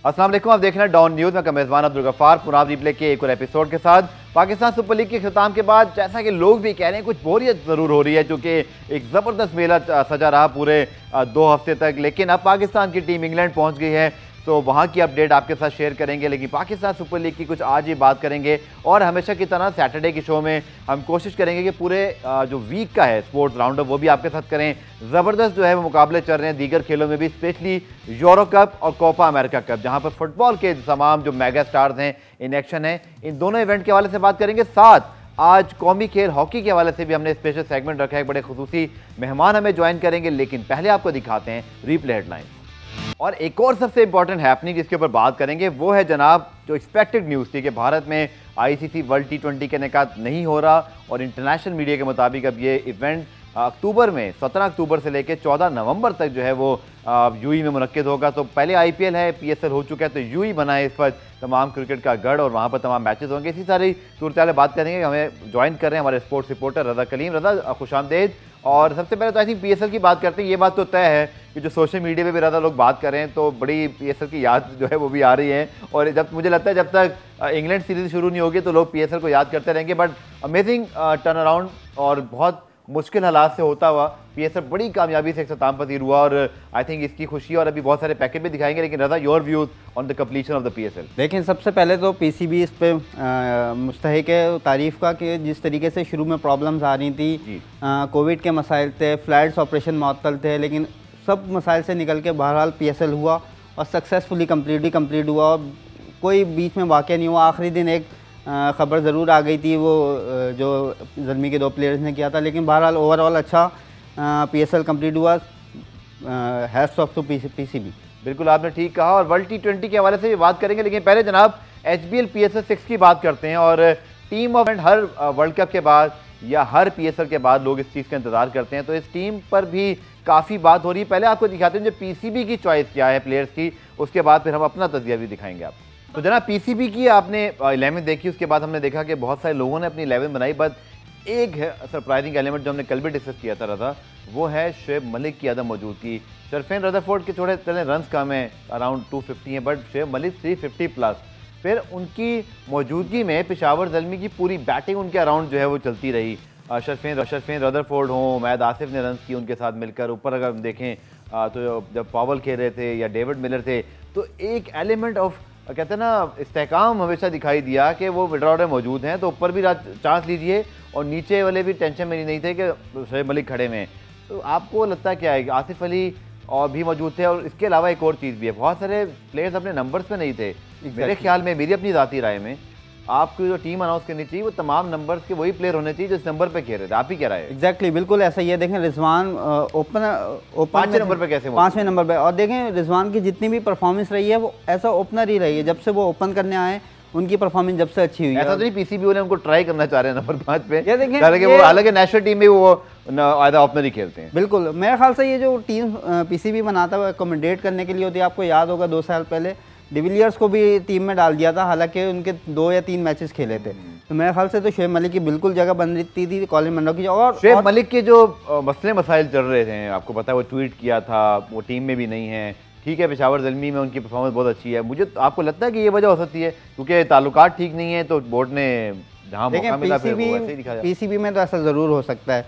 अस्सलाम वालेकुम, आप देख रहे हैं डॉन न्यूज़ में मेज़बान अब्दुल गफ्फार पुराब रिप्ले के एक और एपिसोड के साथ। पाकिस्तान सुपर लीग के खिताम के बाद जैसा कि लोग भी कह रहे हैं कुछ बोरियत ज़रूर हो रही है, क्योंकि एक ज़बरदस्त मेला सजा रहा पूरे 2 हफ्ते तक। लेकिन अब पाकिस्तान की टीम इंग्लैंड पहुंच गई है, तो वहाँ की अपडेट आपके साथ शेयर करेंगे। लेकिन पाकिस्तान सुपर लीग की कुछ आज ही बात करेंगे, और हमेशा की तरह सैटरडे के शो में हम कोशिश करेंगे कि पूरे जो वीक का है स्पोर्ट्स राउंडअप वो भी आपके साथ करें। ज़बरदस्त जो है वो मुकाबले चल रहे हैं दीगर खेलों में भी, स्पेशली यूरो कप और कोपा अमेरिका कप, जहाँ पर फुटबॉल के तमाम जो मेगा स्टार्स हैं इन एक्शन है। इन दोनों इवेंट के हवाले से बात करेंगे। साथ आज कौमी खेल हॉकी के हवाले से भी हमने स्पेशल सेगमेंट रखा है, बड़े खुसूसी मेहमान हमें ज्वाइन करेंगे। लेकिन पहले आपको दिखाते हैं रीप्ले हेडलाइंस। और एक और सबसे इंपॉर्टेंट हैपनिंग जिसके ऊपर बात करेंगे वो है जनाब, जो एक्सपेक्टेड न्यूज़ थी कि भारत में आईसीसी वर्ल्ड T20 का इनेकाद नहीं हो रहा, और इंटरनेशनल मीडिया के मुताबिक अब ये इवेंट अक्टूबर में 17 अक्टूबर से लेकर 14 नवंबर तक जो है वो यूएई में मुनक्किद होगा। तो पहले आईपीएल है, पीएसएल हो चुका है, तो यूएई बना है इस वक्त तमाम क्रिकेट का गढ़, और वहाँ पर तमाम मैचेस होंगे। इसी सारी सूरत हाल बात करेंगे। हमें ज्वाइन कर रहे हैं हमारे स्पोर्ट्स रिपोर्टर रज़ा कलीम। रज़ा, खुशामदेद। और सबसे पहले तो आई थिंक पीएसएल की बात करते हैं। ये बात तो तय है कि जो सोशल मीडिया पे भी ज़्यादा लोग बात कर रहे हैं, तो बड़ी पीएसएल की याद जो है वो भी आ रही है। और जब मुझे लगता है जब तक इंग्लैंड सीरीज शुरू नहीं होगी तो लोग पीएसएल को याद करते रहेंगे। बट अमेजिंग टर्न अराउंड, और बहुत मुश्किल हालात से होता हुआ पीएसएल बड़ी कामयाबी से इख्तिताम पसीर हुआ, और आई थिंक इसकी खुशी, और अभी बहुत सारे पैकेज भी दिखाएंगे। लेकिन Raza, your views on the completion of the PSL. देखिए, सबसे पहले तो पीसीबी इस पे मुस्तहिक है तारीफ़ का कि जिस तरीके से शुरू में प्रॉब्लम्स आ रही थी, कोविड के मसाइल थे, फ्लाइट्स ऑपरेशन मुअत्तल थे, लेकिन सब मसाइल से निकल के बहरहाल पीएसएल हुआ और सक्सेसफुली कंप्लीट हुआ, और कोई बीच में वाक़या नहीं हुआ। आखिरी दिन एक ख़बर ज़रूर आ गई थी, वो जो ज़ल्मी के 2 प्लेयर्स ने किया था, लेकिन बहरहाल ओवरऑल अच्छा पीएसएल कंप्लीट हुआ। Hats off to PCB. बिल्कुल आपने ठीक कहा, और वर्ल्ड T20 के हवाले से भी बात करेंगे। लेकिन पहले जनाब HBL PSL 6 की बात करते हैं। और team of her world cup के बाद या हर PSL के बाद लोग इस चीज़ का इंतजार करते हैं, तो इस टीम पर भी काफ़ी बात हो रही है। पहले आपको दिखाते हैं जो पीसीबी की चॉइस क्या है प्लेयर्स की, उसके बाद फिर हम अपना तज़किया भी दिखाएंगे आपको। तो जनाब, पीसीबी की आपने 11 देखी, उसके बाद हमने देखा कि बहुत सारे लोगों ने अपनी 11 बनाई। बट एक सरप्राइजिंग एलिमेंट जो हमने कल भी डिस्कस किया था रज़ा, वो है शुएब मलिक की अदम मौजूदगी। शरफेन रदरफोर्ड के थोड़े चले रन्स कम है, अराउंड 250 हैं, बट शुएब मलिक 350 प्लस। फिर उनकी मौजूदगी में पेशावर ज़ल्मी की पूरी बैटिंग उनके अराउंड जो है वो चलती रही। शरफेन रदरफोर्ड हों, मैद आसिफ ने रन्स की उनके साथ मिलकर। ऊपर अगर हम देखें तो जब पावल खेल रहे थे या डेविड मिलर थे, तो एक एलिमेंट ऑफ कहते हैं ना इस्तेहकाम हमेशा दिखाई दिया कि वो विड्रॉल में मौजूद हैं। तो ऊपर भी चांस लीजिए, और नीचे वाले भी टेंशन में नहीं थे कि शुएब मलिक खड़े में। तो आपको लगता क्या है? आसिफ अली और भी मौजूद थे, और इसके अलावा एक और चीज़ भी है, बहुत सारे प्लेयर्स अपने नंबर्स पे नहीं थे। मेरे ख्याल में, मेरी अपनी ज़ाती राय में, आपकी जो टीम अनाउंस करनी चाहिए वो तमाम नंबर्स के वही प्लेयर होने चाहिए जो इस नंबर पे खेल रहे थे। आप ही कह रहे हैं? एग्जैक्टली, बिल्कुल ऐसा ही है। देखें, रिजवान ओपन 5वें नंबर पे कैसे? 5वें नंबर पे। और देखें, रिजवान की जितनी भी परफॉर्मेंस रही है वो ऐसा ओपनर ही रही है। जब से वो ओपन करने आए, उनकी परफॉर्मेंस जब से अच्छी हुई है। ऐसा तो नहीं पीसीबी वाले उनको ट्राई करना चाह रहे हैं नंबर 5 पे? ये देखें, हालांकि नेशनल टीम में वो आधा ओपनर ही खेलते हैं। बिल्कुल, मेरे ख्याल से ये जो टीम पीसीबी बनाता हुआ अकोमोडेट करने के लिए होती है, आपको याद होगा 2 साल पहले डिविलियर्स को भी टीम में डाल दिया था, हालांकि उनके 2 या 3 मैचेस खेले थे। तो मेरे ख्याल से तो शुएब मलिक की बिल्कुल जगह बन रही थी कॉलिन मंरो की। और शुएब मलिक के जो मसले मसाइल चल रहे थे, आपको पता है वो ट्वीट किया था, वो टीम में भी नहीं है। ठीक है, पेशावर ज़ल्मी में उनकी परफॉर्मेंस बहुत अच्छी है। मुझे आपको लगता है कि ये वजह हो सकती है क्योंकि ताल्लुकात ठीक नहीं है, तो बोर्ड ने जहाँ मौका मिला फिर वो वैसे ही दिखा जाए? पीसीबी में तो ऐसा ज़रूर हो सकता है।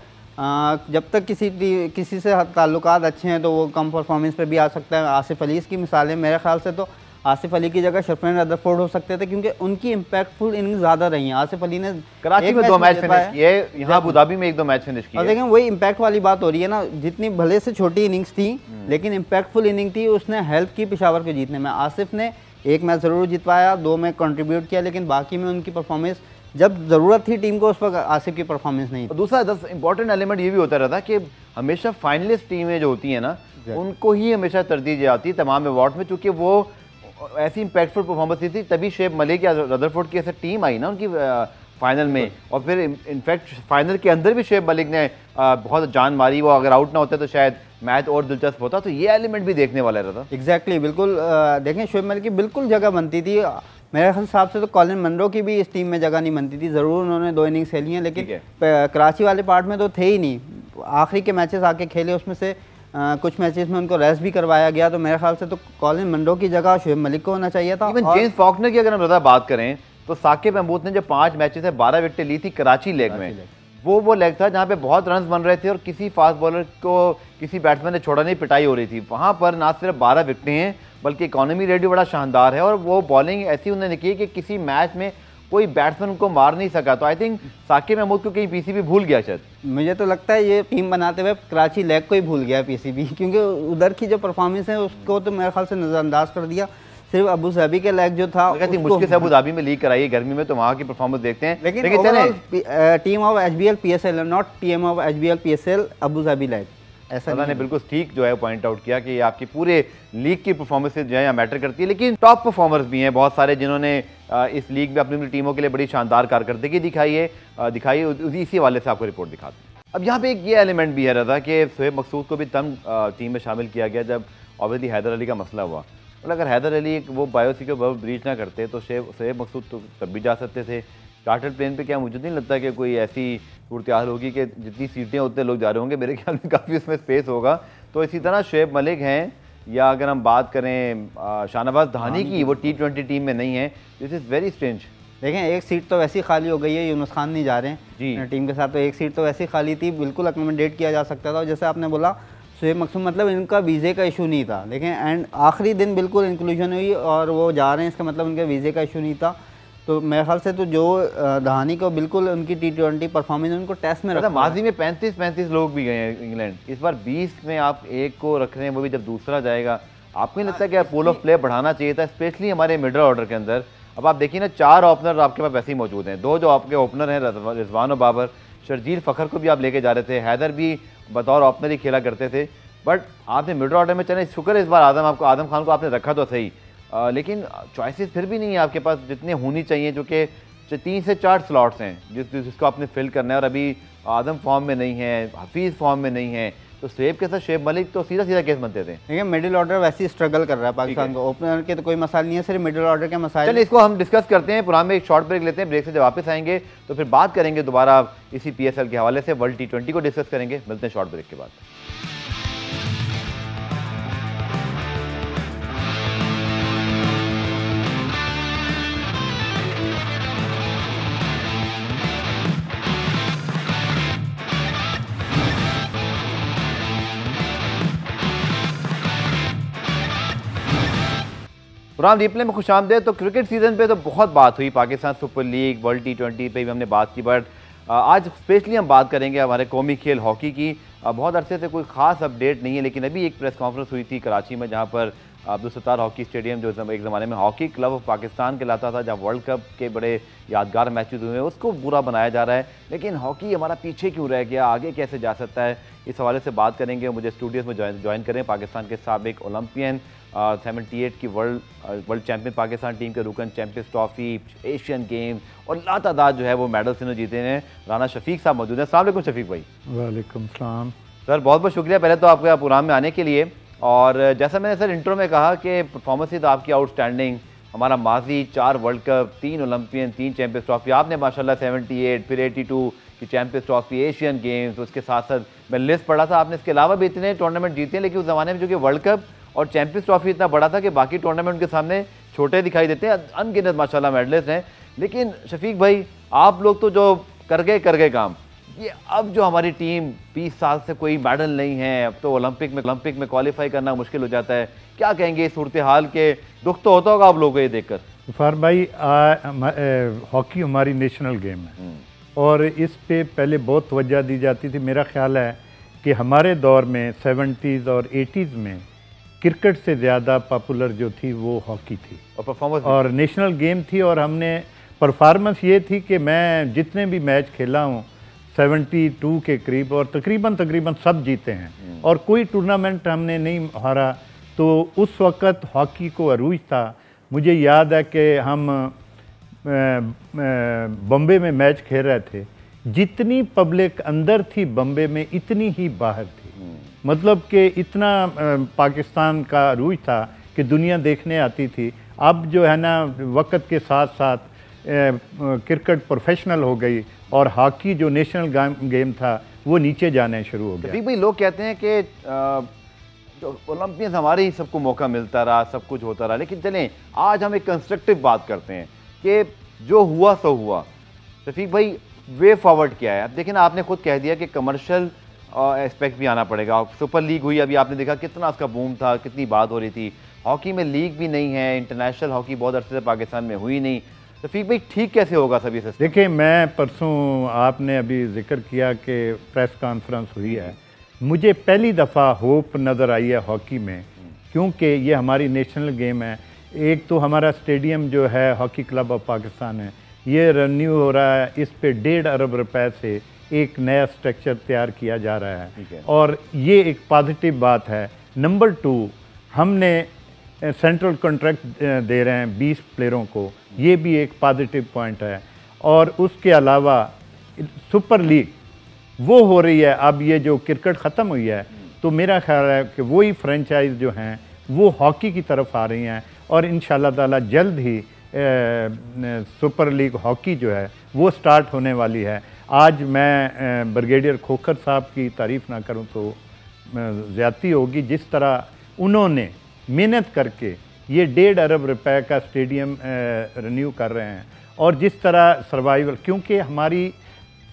जब तक किसी से ताल्लुकात अच्छे हैं तो वो कम परफॉर्मेंस पे भी आ सकता है। आसिफ अली की मिसालें, मेरे ख्याल से तो आसिफ अली की जगह शरफेन रदरफोर्ड हो सकते थे, क्योंकि उनकी इम्पैक्टफुल इनिंग्स ज़्यादा रही हैं। आसिफ अली ने कराची में 2 मैच फिनिश किए, यहाँ अबू धाबी में 1-2 मैच फिनिश किए। और देखें, वही इम्पैक्ट वाली बात हो रही है ना, जितनी भले से छोटी इनिंग्स थी लेकिन इम्पैक्टफुल इनिंग थी, उसने हेल्प की पेशावर के जीतने में। आसिफ ने 1 मैच ज़रूर जितवाया, 2 में कंट्रीब्यूट किया, लेकिन बाकी में उनकी परफॉर्मेंस जब ज़रूरत थी टीम को उस वक्त आसिफ की परफॉर्मेंस नहीं थी। दूसरा इंपॉर्टेंट एलिमेंट ये भी होता रहता कि हमेशा फाइनलिस्ट टीमें जो होती हैं ना, उनको ही हमेशा तरजीह जाती है तमाम अवार्ड में, चूँकि वो ऐसी इम्पैक्टफुल परफॉर्मेंस थी। तभी शुएब मलिक या रदरफोर्ड की ऐसे टीम आई ना उनकी फाइनल में, और फिर इनफैक्ट फाइनल के अंदर भी शुएब मलिक ने बहुत जान मारी। वो अगर आउट ना होते तो शायद मैच और दिलचस्प होता। तो ये एलिमेंट भी देखने वाला रहता। एग्जैक्टली, बिल्कुल। देखें, शुएब मलिक की बिल्कुल जगह बनती थी। मेरे हिसाब से तो कॉलिन मंरो की भी इस टीम में जगह नहीं बनती थी। ज़रूर उन्होंने 2 इनिंग्स खेली हैं, लेकिन कराची वाले पार्ट में तो थे ही नहीं। आखिरी के मैचेस आके खेले, उसमें से कुछ मैचेस में उनको रेस्ट भी करवाया गया, तो मेरे ख्याल से तो कॉलिन मंडो की जगह शोएब मलिक को होना चाहिए था। जेम्स फॉकनर की अगर हम ज़्यादा बात करें तो साकिब महमूद ने जो 5 मैचेस है 12 विकेटें ली थी कराची लेग में, वो लेग था जहाँ पे बहुत रन बन रहे थे और किसी फास्ट बॉलर को किसी बैट्समैन ने छोड़ा नहीं, पिटाई हो रही थी। वहाँ पर ना सिर्फ 12 विकेटें हैं बल्कि इकॉनमी रेट भी बड़ा शानदार है और वो बॉलिंग ऐसी उन्होंने की कि किसी मैच में कोई बैट्समैन उनको मार नहीं सका। तो आई थिंक साकिब महमूद को कहीं पीसीबी भूल गया शायद। मुझे तो लगता है ये टीम बनाते हुए कराची लेग को ही भूल गया पीसीबी, क्योंकि उधर की जो परफॉर्मेंस है उसको तो मेरे ख्याल से नज़रअंदाज कर दिया। सिर्फ अबू धाबी के लेग जो था मुश्किल से अबू धाबी में लीग कराई गर्मी में, तो वहाँ की परफॉर्मेंस देखते हैं। लेकिन team of HBL PSL not team of HBL PSL Abu Dhabi leg, ऐसा ने बिल्कुल ठीक जो है पॉइंट आउट किया कि आपकी पूरे लीग की परफॉर्मेंस जो है यहाँ मैटर करती है। लेकिन टॉप परफॉर्मर्स भी हैं बहुत सारे जिन्होंने इस लीग में अपनी टीमों के लिए बड़ी शानदार कारकर्दगी दिखाई है। इसी हवाले से आपको रिपोर्ट दिखाते हैं। अब यहाँ पे एक ये एलिमेंट भी है रजा कि शोएब मकसूद को भी तब टीम में शामिल किया गया जब ऑब्वियसली हैदर अली का मसला हुआ। और अगर हैदर अली वो बायोसिक्योर बबल ब्रीच ना करते तो शोएब मकसूद तो तब भी जा सकते थे चार्टर्ड प्लेन पे। क्या मुझे नहीं लगता कि कोई ऐसी सूरत हाल होगी कि जितनी सीटें उतने लोग जा रहे होंगे, मेरे ख्याल में काफ़ी उसमें स्पेस होगा। तो इसी तरह शोएब मलिक हैं, या अगर हम बात करें शाहनवाज धानी की, वो T20 टीम में नहीं है। This is very strange. देखें एक सीट तो वैसी खाली हो गई है, यूनुस खान नहीं जा रहे हैं जी टीम के साथ, तो एक सीट तो वैसी खाली थी, बिल्कुल अकोमोडेट किया जा सकता था। जैसे आपने बोला शोएब मकसूद, मतलब इनका वीज़े का इशू नहीं था, लेकिन एंड आखिरी दिन बिल्कुल इंक्लूजन हुई और वो जा रहे हैं, इसका मतलब उनके वीज़े का इशू नहीं था। तो मेरे ख्याल से तो जो धानी को बिल्कुल उनकी T20 परफॉर्मेंस उनको टेस्ट में रखा। माजी में 35 लोग भी गए हैं इंग्लैंड, इस बार 20 में आप एक को रख रहे हैं, वो भी जब दूसरा जाएगा। आपको नहीं लगता कि पूल ऑफ प्ले बढ़ाना चाहिए था, स्पेशली हमारे मिडल ऑर्डर के अंदर। अब आप देखिए ना, 4 ओपनर आपके पास वैसे ही मौजूद हैं। 2 जो आपके ओपनर हैं रिजवान और बाबर, शर्जील फ़खर को भी आप लेके जा रहे थे, हैदर भी बतौर ओपनर ही खेला करते थे, बट आपने मिडल ऑर्डर में चले। शुक्र है इस बार आदम खान को आपने रखा तो सही, लेकिन चॉइसेस फिर भी नहीं है आपके पास जितने होनी चाहिए, जो कि 3 से 4 स्लॉट्स हैं जिसको आपने फिल करना है। और अभी आदम फॉर्म में नहीं है, हफीज़ फॉर्म में नहीं है, तो शोएब के साथ शोएब मलिक तो सीधा केस बनते थे। देखिए मिडिल ऑर्डर वैसे ही स्ट्रगल कर रहा है पाकिस्तान को, ओपनर के तो कोई मसाइल नहीं है, सिर्फ मिडिल ऑर्डर के मसाइल। चलिए इसको हम डिस्कस करते हैं, पुराने में एक शॉर्ट ब्रेक लेते हैं, ब्रेक से जब वापस आएंगे तो फिर बात करेंगे दोबारा इसी PSL के हवाले से, वर्ल्ड T20 को डिस्कस करेंगे। मिलते हैं शॉर्ट ब्रेक के बाद। प्रोग्राम रिप्ले में खुशामदीद। तो क्रिकेट सीज़न पे तो बहुत बात हुई, Pakistan super league, world T20 पे भी हमने बात की, बट आज स्पेशली हम बात करेंगे हमारे कौमी खेल हॉकी की। बहुत अरसे से कोई ख़ास अपडेट नहीं है, लेकिन अभी एक प्रेस कॉन्फ्रेंस हुई थी कराची में, जहाँ पर अब्दुल सत्तार हॉकी स्टेडियम जो एक ज़माने में हॉकी क्लब ऑफ पाकिस्तान कहलाता था, जहाँ वर्ल्ड कप के बड़े यादगार मैचेस हुए हैं, उसको बुरा बनाया जा रहा है। लेकिन हॉकी हमारा पीछे क्यों रह गया, आगे कैसे जा सकता है, इस हवाले से बात करेंगे। मुझे स्टूडियोज़ में ज्वाइन करें पाकिस्तान के साबिक ओलंपियन, 78 की वर्ल्ड चैंपियन पाकिस्तान टीम के रुकन, चैंपियंस ट्रॉफी, एशियन गेम्स और लातादाद जो है वो मेडल्स इन्होंने जीते हैं। राना शफीक साहब मौजूद हैं। अस्सलाम वालेकुम शफीक भाई। वालेकुम सलाम सर, बहुत बहुत शुक्रिया पहले तो आपके प्रोग्राम में आने के लिए। और जैसा मैंने सर इंट्रो में कहा कि परफॉर्मेंस तो आपकी आउटस्टैंडिंग, हमारा माजी 4 world cup, 3 Olympian, 3 champions trophy, आपने माशाल्लाह 78 फिर 82 की चैंपियंस ट्रॉफी, एशियन गेम्स, उसके साथ साथ मैं लिस्ट पढ़ा था आपने इसके अलावा भी इतने टूर्नामेंट जीते हैं। लेकिन उस ज़माने में जो कि वर्ल्ड कप और चैंपियंस ट्रॉफी इतना बड़ा था कि बाकी टूर्नामेंट के सामने छोटे दिखाई देते हैं। अनगिनत माशाल्लाह मेडलिस्ट हैं। लेकिन शफीक भाई, आप लोग तो जो कर गए काम, ये अब जो हमारी टीम 20 साल से कोई मेडल नहीं है, अब तो ओलंपिक में क्वालिफाई करना मुश्किल हो जाता है, क्या कहेंगे इस सूरत हाल के? दुख तो होता होगा आप लोगों को ये देखकर। गफार भाई, हॉकी हमारी नेशनल गेम है और इस पे पहले बहुत तवज्जो दी जाती थी। मेरा ख्याल है कि हमारे दौर में 70s और 80s में क्रिकेट से ज़्यादा पॉपुलर जो थी वो हॉकी थी और परफॉर्मेंस और नेशनल गेम थी। और हमने परफॉर्मेंस ये थी कि मैं जितने भी मैच खेला हूँ 72 के करीब और तकरीबन सब जीते हैं और कोई टूर्नामेंट हमने नहीं हारा। तो उस वक़्त हॉकी को अरूज था। मुझे याद है कि हम बम्बे में मैच खेल रहे थे, जितनी पब्लिक अंदर थी बम्बे में इतनी ही बाहर थी। मतलब कि इतना पाकिस्तान का अरूज था कि दुनिया देखने आती थी। अब जो है ना, वक्त के साथ साथ क्रिकेट प्रोफेशनल हो गई और हॉकी जो नेशनल गेम था वो नीचे जाने शुरू हो गया। भाई लोग कहते हैं कि तो ओलंपियंस हमारे ही सबको मौका मिलता रहा, सब कुछ होता रहा, लेकिन चलें आज हम एक कंस्ट्रक्टिव बात करते हैं कि जो हुआ सो हुआ। शफीक भाई, वे फॉरवर्ड क्या है? अब देखिए ना, आपने खुद कह दिया कि कमर्शियल एस्पेक्ट भी आना पड़ेगा। सुपर लीग हुई, अभी आपने देखा कितना उसका बूम था, कितनी बात हो रही थी। हॉकी में लीग भी नहीं है, इंटरनेशनल हॉकी बहुत अरसे से पाकिस्तान में हुई नहीं। शफीक भाई, ठीक कैसे होगा सभी सिस्टम? देखिए, मैं परसों आपने अभी जिक्र किया कि प्रेस कॉन्फ्रेंस हुई है, मुझे पहली दफ़ा होप नज़र आई है हॉकी में, क्योंकि ये हमारी नेशनल गेम है। एक तो हमारा स्टेडियम जो है हॉकी क्लब ऑफ पाकिस्तान है, ये रिन्यू हो रहा है, इस पे 1.5 अरब रुपए से एक नया स्ट्रक्चर तैयार किया जा रहा है और ये एक पॉजिटिव बात है। नंबर 2, हमने सेंट्रल कॉन्ट्रैक्ट दे रहे हैं 20 प्लेयरों को, ये भी एक पॉजिटिव पॉइंट है। और उसके अलावा सुपर लीग वो हो रही है, अब ये जो क्रिकेट ख़त्म हुई है तो मेरा ख्याल है कि वही फ्रेंचाइज जो हैं वो हॉकी की तरफ आ रही हैं और इंशाल्लाह ताला जल्द ही सुपर लीग हॉकी जो है वो स्टार्ट होने वाली है। आज मैं ब्रिगेडियर खोखर साहब की तारीफ़ ना करूं तो ज़्यादती होगी। जिस तरह उन्होंने मेहनत करके ये 1.5 अरब रुपए का स्टेडियम रिन्यू कर रहे हैं और जिस तरह सर्वाइवल, क्योंकि हमारी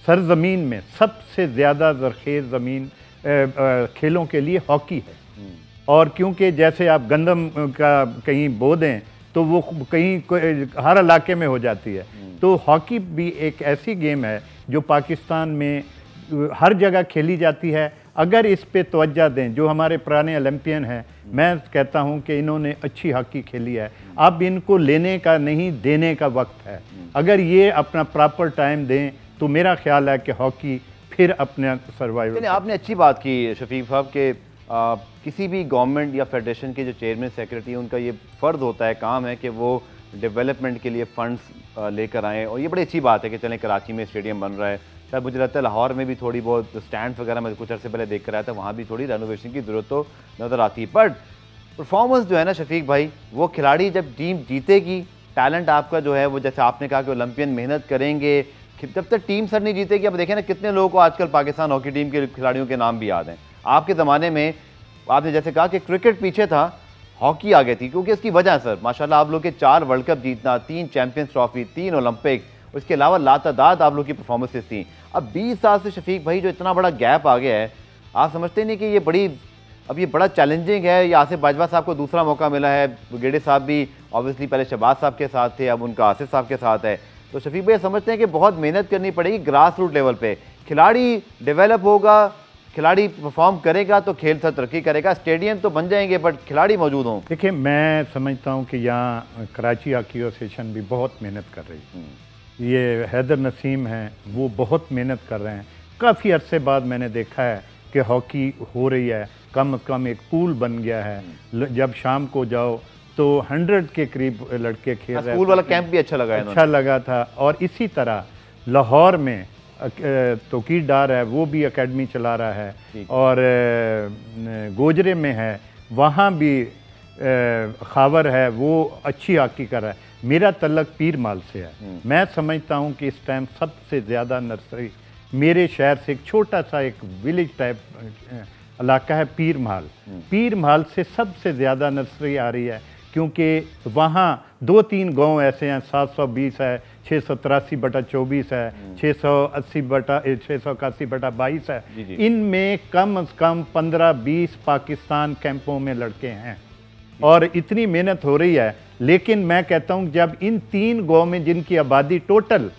सरजमीन में सबसे ज़्यादा ज़रखेज़ ज़मीन खेलों के लिए हॉकी है। और क्योंकि जैसे आप गंदम का कहीं बो दें तो वो कहीं हर इलाके में हो जाती है, तो हॉकी भी एक ऐसी गेम है जो पाकिस्तान में हर जगह खेली जाती है। अगर इस पे तवज्जो दें, जो हमारे पुराने ओलंपियन हैं, मैं कहता हूं कि इन्होंने अच्छी हॉकी खेली है, अब इनको लेने का नहीं देने का वक्त है। अगर ये अपना प्रॉपर टाइम दें तो मेरा ख्याल है कि हॉकी फिर अपने सर्वाइवल। आपने अच्छी बात की शफीक साहब के किसी भी गवर्नमेंट या फेडरेशन के जो चेयरमैन सेक्रेटरी, उनका ये फ़र्ज़ होता है, काम है कि वो डेवलपमेंट के लिए फ़ंड्स लेकर आएँ। और ये बड़ी अच्छी बात है कि चलें कराची में स्टेडियम बन रहा है, शायद मुझे लगता है लाहौर में भी थोड़ी बहुत स्टैंड वगैरह मैं कुछ अर्से पहले देख कर आया था, वहाँ भी थोड़ी रेनोवेशन की ज़रूरत तो नज़र आती है। बट परफॉर्मेंस जो है ना शफीक भाई, वो खिलाड़ी जब टीम जीतेगी, टैलेंट आपका जो है वो, जैसे आपने कहा कि ओलंपियन मेहनत करेंगे, जब तक टीम सर नहीं जीतेगी। अब देखें ना कितने लोगों को आजकल पाकिस्तान हॉकी टीम के खिलाड़ियों के नाम भी याद हैं। आपके ज़माने में आपने जैसे कहा कि क्रिकेट पीछे था, हॉकी आ गई थी, क्योंकि इसकी वजह सर माशाल्लाह आप लोग के 4 वर्ल्ड कप जीतना, 3 चैंपियंस ट्रॉफी, 3 ओलंपिक, उसके अलावा लातादाद आप लोग की परफॉर्मेंसेस थी। अब 20 साल से शफीक भाई जो इतना बड़ा गैप आ गया है, आप समझते नहीं कि ये बड़ा चैलेंजिंग है? या आसिफ बाजवा साहब को दूसरा मौका मिला है, ब्रिगेडियर साहब भी ऑब्वियसली पहले शहबाज साहब के साथ थे, अब उनका आसिफ साहब के साथ है, तो शफीक भाई समझते हैं कि बहुत मेहनत करनी पड़ेगी ग्रास रूट लेवल पे, खिलाड़ी डेवलप होगा, खिलाड़ी परफॉर्म करेगा तो खेल से तरक्की करेगा, स्टेडियम तो बन जाएंगे बट खिलाड़ी मौजूद हों। देखिए, मैं समझता हूँ कि यहाँ कराची हॉकी एसोसिएशन भी बहुत मेहनत कर रही है। ये हैदर नसीम हैं, वो बहुत मेहनत कर रहे हैं। काफ़ी अरसे बाद मैंने देखा है कि हॉकी हो रही है, कम से कम एक पूल बन गया है। जब शाम को जाओ तो 100 के करीब लड़के खेल रहे हैं। स्कूल वाला कैंप भी अच्छा लगा था। और इसी तरह लाहौर में तोकीर डार है, वो भी एकेडमी चला रहा है, और गोजरे में है, वहाँ भी खावर है, वो अच्छी हॉकी कर रहा है। मेरा तल्लक पीर माल से है। मैं समझता हूँ कि इस टाइम सबसे ज़्यादा नर्सरी मेरे शहर से एक छोटा सा एक विलेज टाइप इलाका है पीर महल से सबसे ज़्यादा नर्सरी आ रही है, क्योंकि वहाँ 2-3 गांव ऐसे हैं, 720 है, 683/24 है, 681/22 है। इनमें कम से कम 15-20 पाकिस्तान कैंपों में लड़के हैं और इतनी मेहनत हो रही है। लेकिन मैं कहता हूँ जब इन 3 गांव में जिनकी आबादी टोटल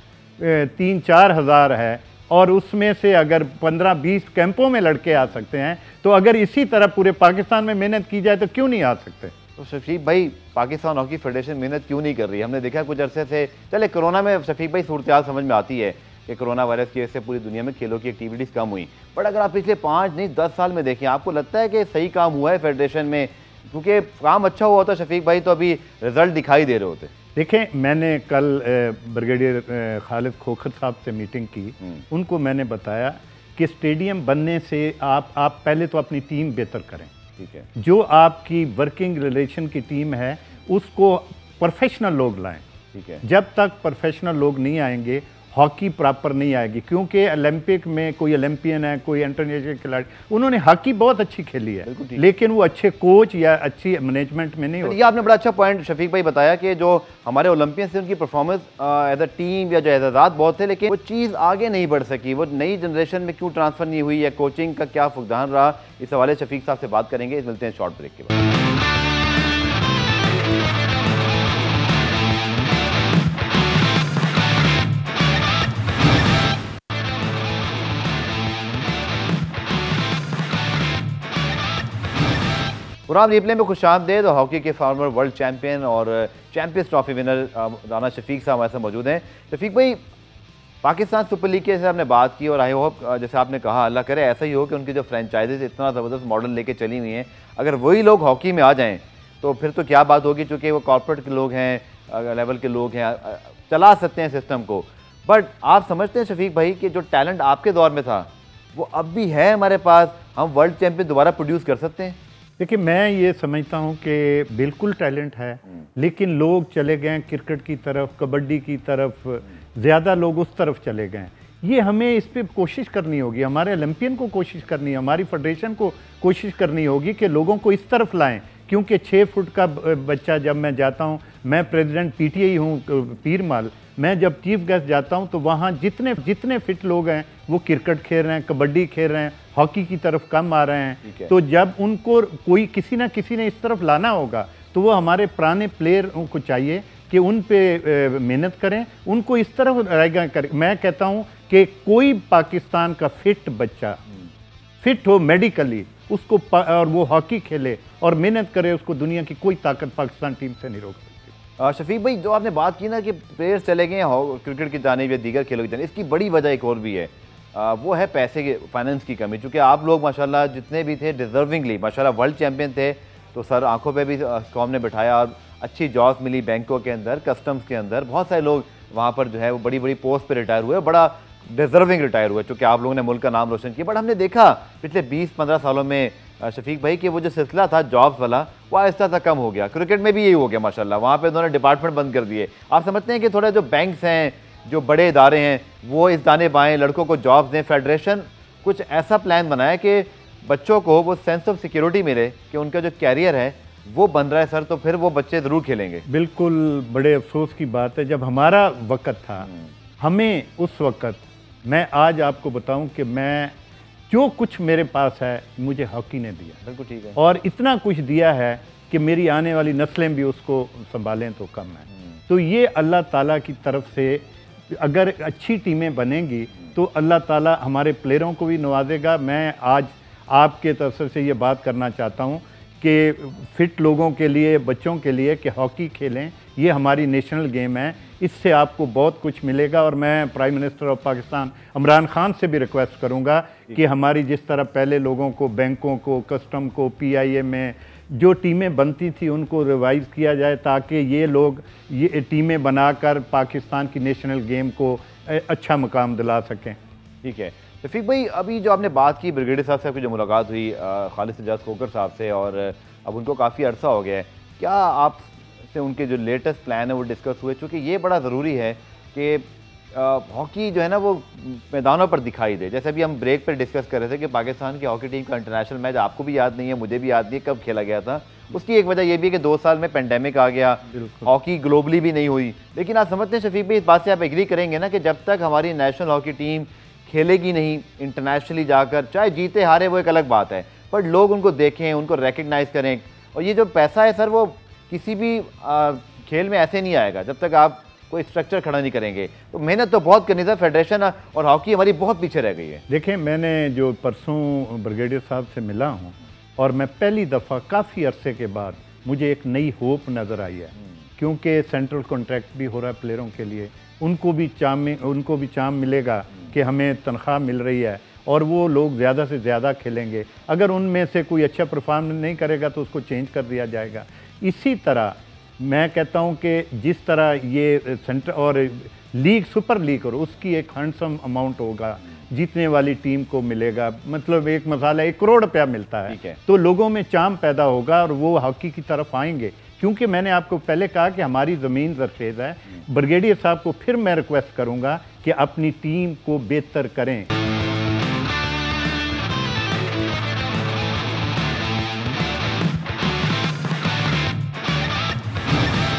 3-4 हज़ार है और उसमें से अगर 15-20 कैंपों में लड़के आ सकते हैं, तो अगर इसी तरह पूरे पाकिस्तान में मेहनत की जाए तो क्यों नहीं आ सकते? तो शफीक भाई, पाकिस्तान हॉकी फेडरेशन मेहनत क्यों नहीं कर रही? हमने देखा कुछ अरसे से, चले कोरोना में शफीक भाई सूरत समझ में आती है कि कोरोना वायरस की वजह से पूरी दुनिया में खेलों की एक्टिविटीज़ कम हुई, बट अगर आप पिछले 5 नहीं 10 साल में देखें, आपको लगता है कि सही काम हुआ है फेडरेशन में? क्योंकि काम अच्छा हुआ होता शफीक भाई तो अभी रिजल्ट दिखाई दे रहे होते। देखें, मैंने कल ब्रिगेडियर खालिद खोखर साहब से मीटिंग की, उनको मैंने बताया कि स्टेडियम बनने से आप पहले तो अपनी टीम बेहतर करें, ठीक है, जो आपकी वर्किंग रिलेशन की टीम है उसको प्रोफेशनल लोग लाएं, ठीक है। जब तक प्रोफेशनल लोग नहीं आएंगे हॉकी प्रॉपर नहीं आएगी, क्योंकि ओलंपिक में कोई ओलंपियन है, कोई इंटरनेशनल खिलाड़ी, उन्होंने हॉकी बहुत अच्छी खेली है, लेकिन वो अच्छे कोच या अच्छी मैनेजमेंट में नहीं होते। ये आपने बड़ा अच्छा पॉइंट शफीक भाई बताया कि जो हमारे ओलंपियंस थे उनकी परफॉर्मेंस एज अ टीम या जो एजाज़ात बहुत थे, लेकिन वो चीज़ आगे नहीं बढ़ सकी। वो नई जनरेशन में क्यों ट्रांसफ़र नहीं हुई, या कोचिंग का क्या फुकदान रहा, इस हवाले से शफीक साहब से बात करेंगे। मिलते हैं शॉर्ट ब्रेक के बाद। पुरान रिप्ले में खुशामदीद। हॉकी के फॉर्मर वर्ल्ड चैंपियन और Champions Trophy winner Rana Shafiq साहब हमारे साथ मौजूद हैं। शफीक भाई, पाकिस्तान सुपर लीग के जैसे आपने बात की, और आई होप जैसे आपने कहा अल्लाह करे ऐसा ही हो कि उनकी जो फ्रेंचाइजीज इतना ज़बरदस्त मॉडल लेके चली हुई हैं, अगर वही लोग हॉकी में आ जाएँ तो फिर तो क्या बात होगी, चूँकि वो कॉर्पोरेट के लोग हैं, लेवल के लोग हैं, चला सकते हैं सिस्टम को। बट आप समझते हैं शफीक भाई कि जो टैलेंट आपके दौर में था वो अब भी है हमारे पास, हम वर्ल्ड चैंपियन दोबारा प्रोड्यूस कर सकते हैं? देखिए, मैं ये समझता हूँ कि बिल्कुल टैलेंट है, लेकिन लोग चले गए क्रिकेट की तरफ, कबड्डी की तरफ, ज़्यादा लोग उस तरफ चले गए। ये हमें इस पर कोशिश करनी होगी, हमारे ओलंपियन को कोशिश करनी है, हमारी फेडरेशन को कोशिश करनी होगी कि लोगों को इस तरफ लाएं। क्योंकि 6 फुट का बच्चा, जब मैं जाता हूँ, मैं प्रेसिडेंट पीटीआई हूँ पीरमाल, मैं जब चीफ गेस्ट जाता हूँ तो वहाँ जितने फिट लोग हैं वो क्रिकेट खेल रहे हैं, कबड्डी खेल रहे हैं, हॉकी की तरफ कम आ रहे हैं। तो जब उनको कोई किसी ना किसी ने इस तरफ लाना होगा तो वो हमारे पुराने प्लेयर को चाहिए कि उन पे मेहनत करें, उनको इस तरफ रहेगा करें। मैं कहता हूँ कि कोई पाकिस्तान का फिट बच्चा फिट हो मेडिकली, उसको और वो हॉकी खेले और मेहनत करे, उसको दुनिया की कोई ताकत पाकिस्तान टीम से नहीं रोक सकती। शफीक भाई, जो आपने बात की ना कि प्लेयर्स चले गए हैं क्रिकेट की जानिब या दीगर खेलों की जानिब, इसकी बड़ी वजह एक और भी है, वो है पैसे के, फाइनेंस की कमी। चूँकि आप लोग माशाल्लाह जितने भी थे डिजर्विंगली माशाल्लाह वर्ल्ड चैंपियन थे, तो सर आंखों पे भी कौम ने बिठाया और अच्छी जॉब्स मिली बैंकों के अंदर, कस्टम्स के अंदर। बहुत सारे लोग वहाँ पर जो है वो बड़ी बड़ी पोस्ट पर रिटायर हुए, बड़ा डिजर्विंग रिटायर हुए, चूँकि आप लोगों ने मुल्क का नाम रोशन किया। बट हमने देखा पिछले 20-15 सालों में शफीक भाई कि वो जो सिलसिला था जॉब्स वाला, वो आहिस्ता सा कम हो गया। क्रिकेट में भी यही हो गया माशाल्लाह, वहाँ पे उन्होंने डिपार्टमेंट बंद कर दिए। आप समझते हैं कि थोड़े जो बैंक्स हैं, जो बड़े इदारे हैं, वो इस दाने बाएँ लड़कों को जॉब्स दें? फेडरेशन कुछ ऐसा प्लान बनाए कि बच्चों को वो सेंस ऑफ सिक्योरिटी मिले कि उनका जो कैरियर है वो बन रहा है सर, तो फिर वो बच्चे ज़रूर खेलेंगे। बिल्कुल, बड़े अफसोस की बात है, जब हमारा वक़्त था, हमें उस वक़्त, मैं आज आपको बताऊं कि मैं जो कुछ मेरे पास है मुझे हॉकी ने दिया। बिल्कुल ठीक है। और इतना कुछ दिया है कि मेरी आने वाली नस्लें भी उसको संभालें तो कम है। तो ये अल्लाह ताला की तरफ से, अगर अच्छी टीमें बनेंगी तो अल्लाह ताला हमारे प्लेयरों को भी नवाजेगा। मैं आज आपके तरफ से ये बात करना चाहता हूँ कि फिट लोगों के लिए, बच्चों के लिए कि हॉकी खेलें, ये हमारी नेशनल गेम है, इससे आपको बहुत कुछ मिलेगा। और मैं prime minister of Pakistan Imran Khan से भी रिक्वेस्ट करूंगा कि हमारी जिस तरह पहले लोगों को, बैंकों को, कस्टम को, पीआईए में जो टीमें बनती थी उनको रिवाइज किया जाए, ताकि ये लोग ये टीमें बनाकर पाकिस्तान की नेशनल गेम को अच्छा मुकाम दिला सकें। ठीक है रफीक भाई, अभी जो आपने बात की ब्रिगेडियर साहब से आपकी जो मुलाकात हुई खालिद एजाज खोकर साहब से, और अब उनको काफ़ी अरसा हो गया है, क्या आप से उनके जो लेटेस्ट प्लान है वो डिस्कस हुए? चूँकि ये बड़ा ज़रूरी है कि हॉकी जो है ना वो मैदानों पर दिखाई दे। जैसे अभी हम ब्रेक पर डिस्कस कर रहे थे कि पाकिस्तान की हॉकी टीम का इंटरनेशनल मैच आपको भी याद नहीं है, मुझे भी याद नहीं है कब खेला गया था। उसकी एक वजह यह भी है कि 2 साल में पेंडेमिक आ गया, हॉकी ग्लोबली भी नहीं हुई। लेकिन आप समझते हैं शफीक भाई, इस बात से आप एग्री करेंगे ना कि जब तक हमारी नेशनल हॉकी टीम खेलेगी नहीं इंटरनेशनली जाकर, चाहे जीते हारे वो एक अलग बात है, पर लोग उनको देखें, उनको रिकग्नाइज़ करें। और ये जो पैसा है सर, वो किसी भी खेल में ऐसे नहीं आएगा जब तक आप कोई स्ट्रक्चर खड़ा नहीं करेंगे। तो मेहनत तो बहुत करनी था, फेडरेशन और हॉकी हमारी बहुत पीछे रह गई है। देखें, मैंने जो परसों ब्रिगेडियर साहब से मिला हूँ और मैं पहली दफ़ा काफ़ी अरसे के बाद मुझे एक नई होप नज़र आई है, क्योंकि सेंट्रल कॉन्ट्रैक्ट भी हो रहा है प्लेयरों के लिए, उनको भी चाम मिलेगा कि हमें तनख्वाह मिल रही है और वो लोग ज़्यादा से ज़्यादा खेलेंगे। अगर उनमें से कोई अच्छा परफॉर्म नहीं करेगा तो उसको चेंज कर दिया जाएगा। इसी तरह मैं कहता हूं कि जिस तरह ये सेंटर और लीग, सुपर लीग, और उसकी एक हैंडसम अमाउंट होगा, जीतने वाली टीम को मिलेगा, मतलब एक मसाला 1 करोड़ रुपया मिलता है, तो लोगों में चाम पैदा होगा और वो हॉकी की तरफ आएंगे। क्योंकि मैंने आपको पहले कहा कि हमारी ज़मीन ज़रखेज़ है। ब्रिगेडियर साहब को फिर मैं रिक्वेस्ट करूंगा कि अपनी टीम को बेहतर करें।